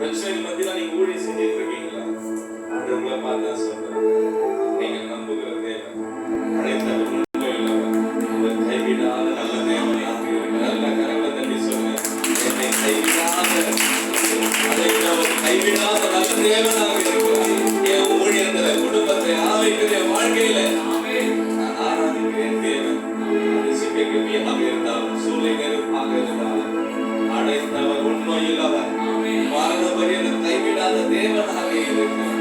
பிரச்சனை மத்தியில நீங்க ஊழியம் செஞ்சுட்டு இருக்கீங்களா? அது உங்களை பார்த்தா சொல்றேன், நீங்க நம்புகிற தேவன் அழைத்தவர் உண்மை உள்ளவர், அவர் கைவிடாத நல்ல தேவனாக இருக்கிறார். நல்ல கரங்களை தட்டி சொல்லுங்க, என்னை கைவிடாத கைவிடாத நல்ல தேவனாக இருக்கிறார். என் ஊழியத்துல, குடும்பத்தை, ஆவிக்குரிய வாழ்க்கையில நான் ஆராதிக்கிறேன் தேவன். சிப்பியாக இருந்தாலும், சூளை நெருப்பாக இருந்தாலும், அழைத்தவர் உண்மையுள்ளவர், மரண பரியந்தம் கைவிடாத தேவனாக இருக்கிறார்.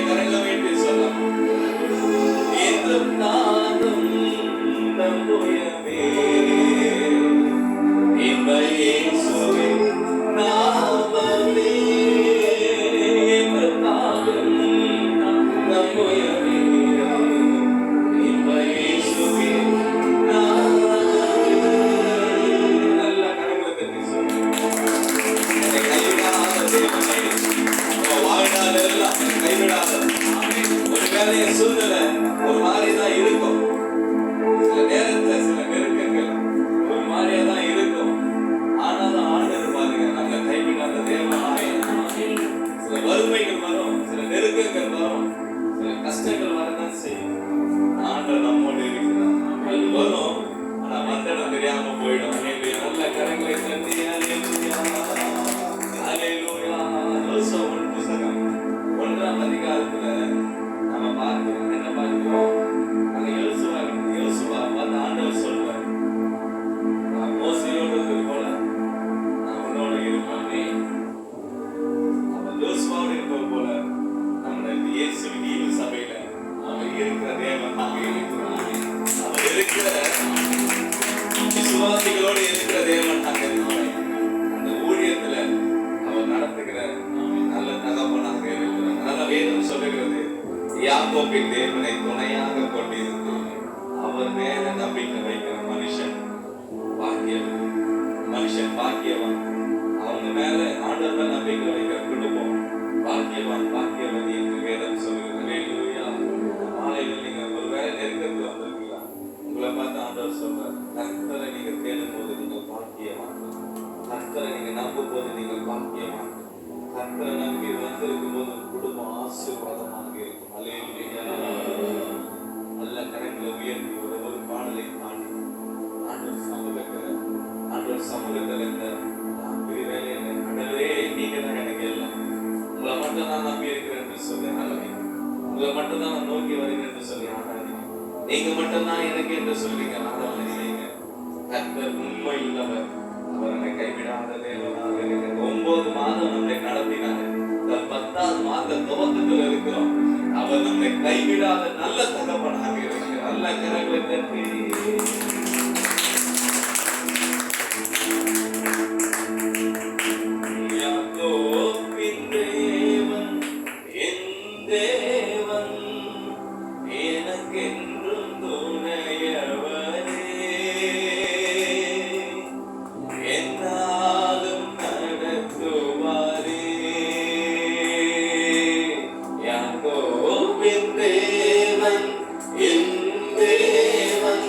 கரங்களை வைத்து சொல்லலாம், என்றும் நானும் நம்புயவே இயேசுவே நாமமே, என்றும் நானும் நம்புயவே இயேசுவே நாமமே. நல்ல கரங்களை தட்டி சொல்லுங்க, கைவிடாத தேவனே, வாழ்நாள் எல்லாம் கைவிடாத. ஒரு வேலைய சூழ்நிலை ஒரு மாதிரிதான் இருக்கும், சில நேரத்துல சில நெருக்கங்கள் ஒரு மாதிரியா தான் இருக்கும். ஆனாலும் ஆண்டவர் பாருங்க, நம்ம கைவிடாத தேவனாய். சில வறுமைகள் வரும், சில நெருக்கங்கள் வரும், சில கஷ்டங்கள் வரதான் செய்யும். ஆண்டவர் நம்மோடு இருக்கிறார். அது வரும், ஆனா மந்திரம் தெரியாம போயிடும். நல்ல கரங்களை தட்டி புஸ்தகம் 1ஆம் அதிகாரத்துல நம்ம பார்க்கிறோம். என்ன பார்க்கிறோம்? அங்க யோசுவா பார்த்து ஆண்டவர் சொல்றார், நான் மோசேயோடு இருக்கிறது போல நான் உன்னோடு இருப்பேன். அவன் யோசுவாவோடு இருப்பது போல நம்மளுக்கு இயேசுவின் ஈவு சபையில அவர் இருக்கிற தேவனாக இருக்கிறார். அவர் இருக்கிற விசுவாசிகளோடு இருக்கிற தேவனாக இருக்கிறார். அந்த ஊழியத்துல அவர் நடத்துகிற நல்ல தகப்பனாக இருக்கிறார். நல்ல வேதம் சொல்லுகிறது, யாக்கோபின் தேவனை துணையாக கொண்டிருந்து அவர் மேல நம்பிக்கை வைக்கிற மனுஷன் பாக்கியவன். மனுஷன் பாக்கியவன். அவங்க மேல ஆண்டவர் நம்பிக்கை வைக்கிற குடும்பம் பாக்கியவான், பாக்கியவன் என்று வேதம் சொல்லுகிறது. மாலையில் நீங்க ஒரு வேலை நெருக்கத்தில் வந்திருக்கலாம், உங்களை பார்த்து ஆண்டவர் சொல்றார், கர்த்தரை நீங்க தேடும் போது நீங்கள் பாக்கியவான், கர்த்தரை நீங்க நம்பும் போது நீங்கள் பாக்கியவான், கர்த்தரை நம்பி வந்திருக்கும் போது குடும்பம் ஆசீர்வாதமாக இருக்கும். அல்லேலூயா. நல்ல கரங்களை உயர்த்தி ஒரு பாடலை பாடி ஆண்டவர் சமூகத்தில் இந்த பெரிய வேலையில கடலே நீங்க தான் எனக்கு எல்லாம், உங்களை மட்டும் தான் நம்பி இருக்கிறேன் என்று சொல்லி நல்லவே, உங்களை மட்டும் தான் நான் நோக்கி வருகிறேன் என்று சொல்லி ஆடாதீங்க, நீங்க மட்டும் தான் எனக்கு என்று சொல்றீங்க. ஆராதனை செய்யுங்க. கர்த்தர் உண்மை உள்ளவர், அவர் என்னை கைவிடாத தேவனாக இருக்கிறார். 9 மாதம் நம்மை நடத்தினார். 10ஆவது மாத துவக்கத்தில் இருக்கிறோம். அவர் நம்மை கைவிடாத நல்ல தகப்பனாக இருக்கிறார். நல்ல கரங்களை தட்டி யாக்கோபின் தேவன் என் தேவன், எனக்கென்றும் துணையவரே, என்னாலும் நடத்துவாரே. யாக்கோபின் தேவன் என் தேவன்,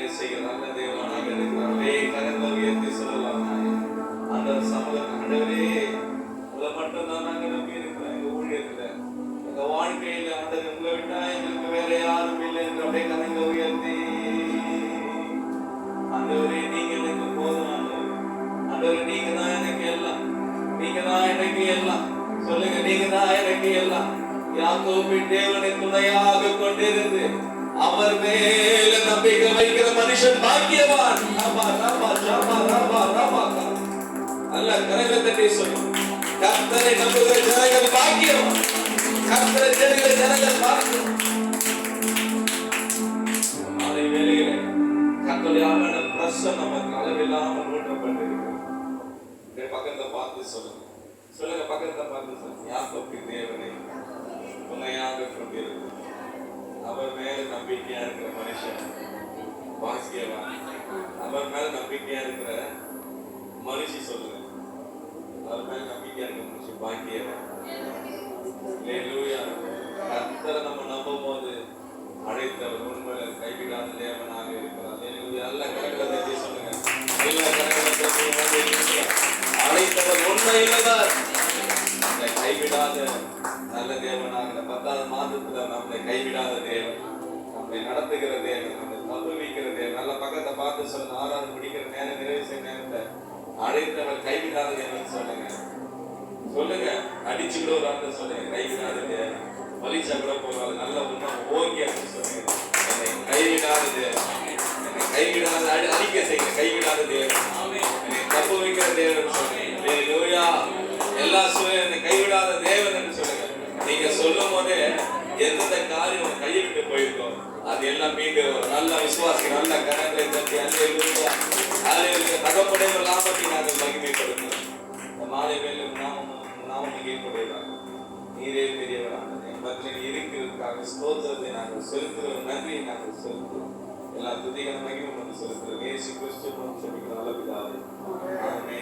காரியங்களை செய்கிற நல்ல தேவனாக இருக்கிறார். கரங்களை உயர்த்தி சொல்லலாம். அந்த சமூகம் ஆண்டவரே உங்களை மட்டும்தான் நாங்கள் நம்பி இருக்கிறோம். எங்க ஊழியத்துல எங்க வாழ்க்கையில ஆண்டவர் உங்களை விட்டா எங்களுக்கு வேற யாரும் இல்லை என்று அப்படியே கரங்களை உயர்த்தி ஆண்டவரே நீங்க எனக்கு போதுமானவர். ஆண்டவரே நீங்க தான் எனக்கு எல்லாம், நீங்க தான் எனக்கு எல்லாம். சொல்லுங்க, நீங்க தான் எனக்கு எல்லாம். யாக்கோபின் தேவனை துணையாக கொண்டிருந்து அவர் மேல நம்பிக்கை வைக்கிற மனுஷன் பாக்கியவான். அல்ல கரங்களை தட்டி சொல்லும், கர்த்தரை நம்புகிற ஜனங்கள் பாக்கியவான். கர்த்தரை தேடுகிற ஜனங்கள் பாக்கியம். மாலை வேளையிலே கர்த்தருடைய பிரசன்னம் நமக்கு அளவில்லாமல் ஊற்றப்பட்டிருக்கிறது. பக்கத்தை பார்த்து சொல்லுங்க, சொல்லுங்க, பக்கத்தை பார்த்து சொல்லுங்க. யாக்கோபின் தேவனை துணையாக கொண்டிருக்கு அவர் மேல நம்பிக்கையா இருக்கிற மனுஷன் பாக்கியவான். அவர் மேல நம்பிக்கையா இருக்கிற மனுஷி சொல்லுங்க, அவர் மேல நம்பிக்கையா இருக்கிற மனுஷன் பாக்கியவான். கர்த்தரை நம்ம நம்பும் போது அழைத்தவர் உண்மையில கைவிடாத தேவனாக இருக்கிறார். நல்ல கரங்களை தட்டி சொல்லுங்க, அழைத்தவர் உண்மையில்தான் கைவிடாத நல்ல தேவனாக 10வது மாதத்துல நம்மளை கைவிடாத தேவன், நம்மளை நடத்துகிற தேவன், நம்மளை தப்புவிக்கிற தேவன். நல்ல பக்கத்தை பார்த்து சொல்லுங்க. 6வது முடிக்கிற நேரம், நிறைவு செய்ய நேரத்தை அழைத்தவர் கைவிடாத தேவன் சொல்லுங்க. சொல்லுங்க, அடிச்சு கூட ஒரு அர்த்தம் சொல்லுங்க. கைவிடாத தேவன், வலிச்சா கூட போறாரு. நல்ல உண்மை ஓகே சொல்லுங்க. என்னை கைவிடாத தேவன், என்னை கைவிடாத அடிக்க செய்யுங்க. கைவிடாத தேவன், என்னை தப்புவிக்கிற தேவன் சொல்லுங்க. எல்லா சூழலும் என்னை கைவிடாத தேவன் என்று சொல்லுங்க. நீங்க சொல்லும் போதே எந்தெந்த காரியம் கையை விட்டு போயிருக்கோம் அது எல்லாம் மீண்டும் ஒரு நல்ல விசுவாசி நல்ல கரங்களை தட்டி தகப்படைய லாபத்தை நாங்கள் மகிமைப்படுத்தோம். இந்த மாலை மேலும் நாமம் மகிமைப்படுகிறார். நீரே பெரியவராக என் பத்திரிகை இருக்கிறதுக்காக ஸ்தோத்திரத்தை நாங்கள் செலுத்துகிறோம். நன்றியை நாங்கள் செலுத்துகிறோம். எல்லா துதிகளை மகிமை செலுத்துகிறோம். இயேசு கிறிஸ்து சொல்லிக்கிற நல்ல பிதாவே, ஆமென்.